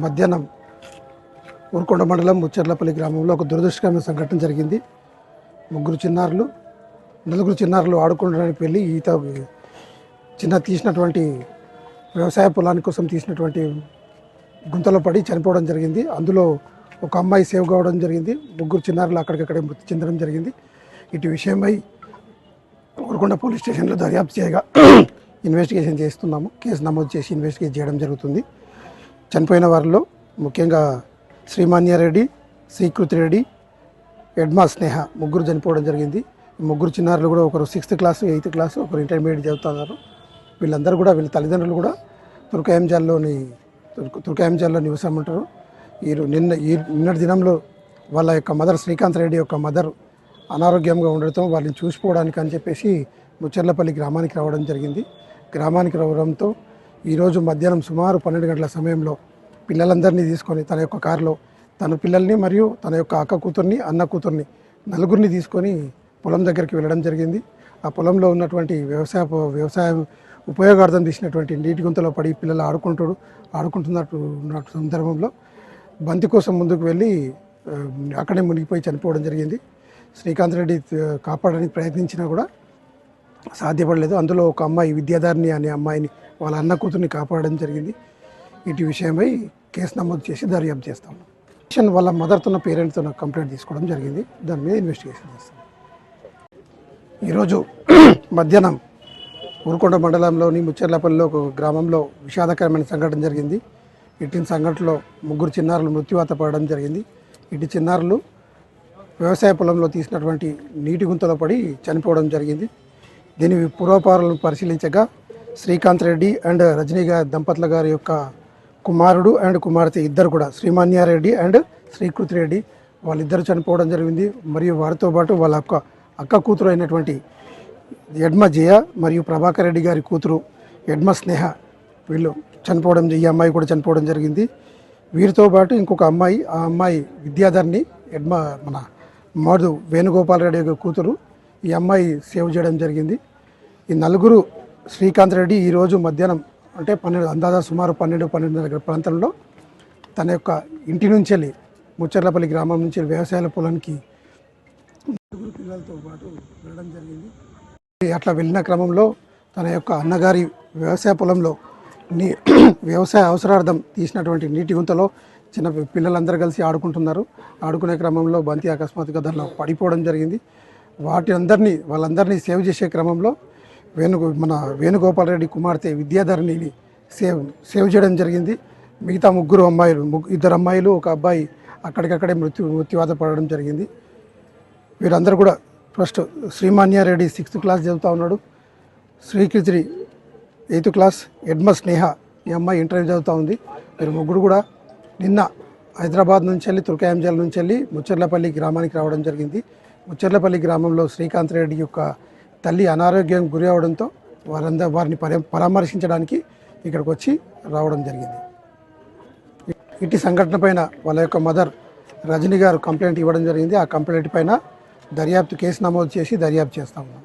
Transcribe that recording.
మధ్యాహ్నం ఊరుకొండ మండలం ముచ్చర్లపల్లి గ్రామంలో ఒక దురదృష్టకరమైన సంఘటన జరిగింది. నలుగురు చిన్నారులు ఆడుకోవడానికి వెళ్ళి తీసినటువంటి వ్యవసాయ పొలాని కోసం తీసినటువంటి గుంతలో పడి చనిపోవడం జరిగింది. అందులో ఒక అమ్మాయి సేవ్ కావడం జరిగింది. ముగ్గురు చిన్నారులు అక్కడికక్కడే మృతి చెందడం జరిగింది. ఇటు విషయమై ఊరుకొండ పోలీస్ స్టేషన్లో దర్యాప్తు చేయగా ఇన్వెస్టిగేషన్ చేస్తున్నాము. కేసు నమోదు చేసి ఇన్వెస్టిగేట్ చేయడం జరుగుతుంది. చనిపోయిన వారిలో ముఖ్యంగా శ్రీమాన్యారెడ్డి, శ్రీకృతి రెడ్డి, ఎడ్మా స్నేహ ముగ్గురు చనిపోవడం జరిగింది. ముగ్గురు చిన్నారులు కూడా ఒకరు 6th క్లాస్, 8th క్లాస్, ఒకరు ఇంటర్మీడియట్ చదువుతున్నారు. వీళ్ళ తల్లిదండ్రులు కూడా తుర్కాయంజాల్లో నివసం ఉంటారు. నిన్నటి దినంలో వాళ్ళ యొక్క మదర్ శ్రీకాంత్ రెడ్డి యొక్క మదర్ అనారోగ్యంగా ఉండటం వాళ్ళని చూసిపోవడానికి అని చెప్పేసి ముచ్చర్లపల్లి గ్రామానికి రావడం జరిగింది. గ్రామానికి రావడంతో ఈరోజు మధ్యాహ్నం సుమారు 12 గంటల సమయంలో పిల్లలందరినీ తీసుకొని తన యొక్క కారులో తన పిల్లల్ని మరియు తన యొక్క అక్క కూతుర్ని, అన్న కూతుర్ని నలుగురిని తీసుకొని పొలం దగ్గరికి వెళ్ళడం జరిగింది. ఆ పొలంలో ఉన్నటువంటి వ్యవసాయం ఉపయోగార్థం తీసినటువంటి నీటి గుంతలో పడి పిల్లలు ఆడుకుంటున్నట్టు సందర్భంలో బంతి కోసం ముందుకు వెళ్ళి అక్కడే మునిగిపోయి చనిపోవడం జరిగింది. శ్రీకాంత్ రెడ్డి కాపాడడానికి ప్రయత్నించినా కూడా సాధ్యపడలేదు. అందులో ఒక అమ్మాయి విద్యాధారిణి అనే అమ్మాయిని వాళ్ళ అన్న కూతుర్ని కాపాడడం జరిగింది. ఇటు విషయమై కేసు నమోదు చేసి దర్యాప్తు చేస్తాం. వాళ్ళ మదర్తో పేరెంట్తో కంప్లైంట్ తీసుకోవడం జరిగింది. దాని మీద ఇన్వెస్టిగేషన్ చేస్తాం. ఈరోజు మధ్యాహ్నం ఊరుకొండ మండలంలోని ముచ్చర్లపల్లిలో ఒక గ్రామంలో విషాదకరమైన సంఘటన జరిగింది. ఇటు సంఘటనలో ముగ్గురు చిన్నారులు మృత్యువాత పడడం జరిగింది. ఇటు చిన్నారులు వ్యవసాయ పొలంలో తీసినటువంటి నీటి గుంతలో పడి చనిపోవడం జరిగింది. దీని పూర్వపారాలను పరిశీలించగా శ్రీకాంత్ రెడ్డి అండ్ రజనీ దంపతుల గారి యొక్క కుమారుడు అండ్ కుమార్తె ఇద్దరు కూడా శ్రీమాన్యారెడ్డి అండ్ శ్రీకృతి రెడ్డి వాళ్ళిద్దరు చనిపోవడం జరిగింది. మరియు వారితో పాటు వాళ్ళ అక్క కూతురు అయినటువంటి ఎడ్మ జయ మరియు ప్రభాకర్ రెడ్డి గారి కూతురు ఎడ్మ స్నేహ వీళ్ళు ఈ అమ్మాయి కూడా చనిపోవడం జరిగింది. వీరితో పాటు ఇంకొక అమ్మాయి, ఆ అమ్మాయి విద్యాధర్ని మన మధు వేణుగోపాల్ రెడ్డి యొక్క కూతురు, ఈ అమ్మాయి సేవ్ చేయడం జరిగింది. ఈ నలుగురు శ్రీకాంత్ రెడ్డి ఈరోజు మధ్యాహ్నం అంటే సుమారు 12 ప్రాంతంలో తన యొక్క ఇంటి నుంచి వెళ్ళి ముచ్చర్లపల్లి గ్రామం నుంచి వ్యవసాయ పొలానికి నలుగురు పిల్లలతో పాటు వెళ్ళడం జరిగింది. అట్లా వెళ్ళిన క్రమంలో తన యొక్క అన్నగారి వ్యవసాయ పొలంలో వ్యవసాయ అవసరార్థం తీసినటువంటి నీటి గుంతలో చిన్న పిల్లలందరూ కలిసి ఆడుకునే క్రమంలో బంతి అకస్మాత్తుగా దానిలో పడిపోవడం జరిగింది. వాళ్ళందరినీ సేవ్ చేసే క్రమంలో మన వేణుగోపాల్ రెడ్డి కుమార్తె విద్యాధరిణిని సేవ్ చేయడం జరిగింది. మిగతా ఇద్దరు అమ్మాయిలు, ఒక అబ్బాయి అక్కడికక్కడే మృత్యువాత పడడం జరిగింది. వీరందరూ కూడా ఫస్ట్ శ్రీమాన్యారెడ్డి 6th క్లాస్ చదువుతూ ఉన్నాడు. శ్రీకృతి 8th క్లాస్, ఎడ్మ స్నేహ ఈ అమ్మాయి ఇంటర్వ్యూ చదువుతూ ఉంది. వీరు ముగ్గురు కూడా నిన్న హైదరాబాద్ నుంచి వెళ్ళి తుర్కాయంజల్ నుంచి వెళ్ళి ముచ్చర్లపల్లి గ్రామానికి రావడం జరిగింది. ముచ్చర్లపల్లి గ్రామంలో శ్రీకాంత్ రెడ్డి యొక్క తల్లి అనారోగ్యం గురి అవడంతో వారిని పరామర్శించడానికి ఇక్కడికి వచ్చి రావడం జరిగింది. ఇటు సంఘటన పైన వాళ్ళ యొక్క మదర్ రజనీ గారు కంప్లైంట్ ఇవ్వడం జరిగింది. ఆ కంప్లైంట్ పైన కేసు నమోదు చేసి దర్యాప్తు చేస్తా ఉన్నాం.